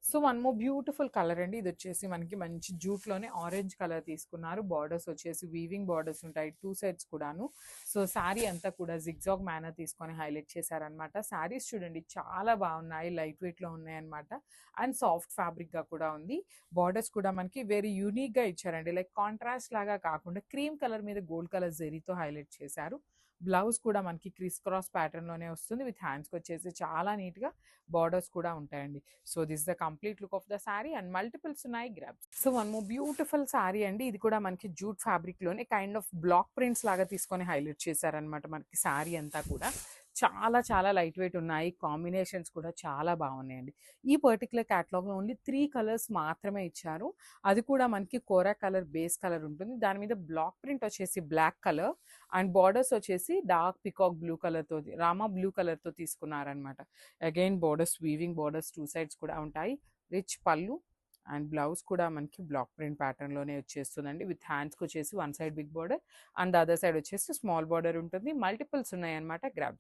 So one more beautiful colour అండి. ఇది వచ్చేసి మనకి మంచి జూట్లోనే ఆరెంజ్ కలర్ తీసుకున్నారు. బార్డర్స్ వచ్చేసి వీవింగ్ బార్డర్స్ ఉంటాయి 2 సైడ్స్ కూడాను. సో శారీ అంతా కూడా జిగ్జాగ్ మేనర్ తీసుకొని హైలైట్ చేశారనమాట. శారీస్ చూడండి చాలా బాగున్నాయి, లైట్ వెయిట్లో ఉన్నాయన్నమాట. అండ్ సాఫ్ట్ ఫ్యాబ్రిక్గా కూడా ఉంది. బార్డర్స్ కూడా మనకి వెరీ యూనిక్గా ఇచ్చారండి. లైక్ కాంట్రాస్ట్ లాగా కాకుండా క్రీమ్ కలర్ మీద గోల్డ్ కలర్ జెరీతో హైలైట్ చేశారు. బ్లౌజ్ కూడా మనకి క్రిస్ క్రాస్ ప్యాటర్న్లోనే వస్తుంది. విత్ హ్యాండ్స్కి వచ్చేసి చాలా నీట్గా బార్డర్స్ కూడా ఉంటాయండి. So this the complete look of the sari and multiples ఉన్నాయి గ్రాబ్స్. So one more beautiful sari అండి. ఇది కూడా మనకి జూట్ ఫ్యాబ్రిక్లోనే కైండ్ ఆఫ్ బ్లాక్ ప్రింట్స్ లాగా తీసుకొని హైలైట్ చేశారనమాట. మనకి శారీ అంతా కూడా చాలా చాలా లైట్ వెయిట్ ఉన్నాయి. కాంబినేషన్స్ కూడా చాలా బాగున్నాయండి. ఈ పర్టికులర్ క్యాటలాగ్లో ఓన్లీ 3 కలర్స్ మాత్రమే ఇచ్చారు. అది కూడా మనకి కోరా కలర్ బేస్ కలర్ ఉంటుంది. దాని మీద బ్లాక్ ప్రింట్ వచ్చేసి బ్లాక్ కలర్ అండ్ బార్డర్స్ వచ్చేసి డార్క్ పికాక్ బ్లూ కలర్తో, రామా బ్లూ కలర్తో తీసుకున్నారనమాట. Again borders weaving borders 2 sides కూడా ఉంటాయి. రిచ్ పళ్ళు అండ్ బ్లౌజ్ కూడా మనకి బ్లాక్ ప్రింట్ ప్యాటర్న్లోనే వచ్చేస్తుందండి. విత్ హ్యాండ్స్కి వచ్చేసి one side big border and the other side వచ్చేసి స్మాల్ బార్డర్ ఉంటుంది. మల్టిపుల్స్ ఉన్నాయన్నమాట. గ్రాబ్.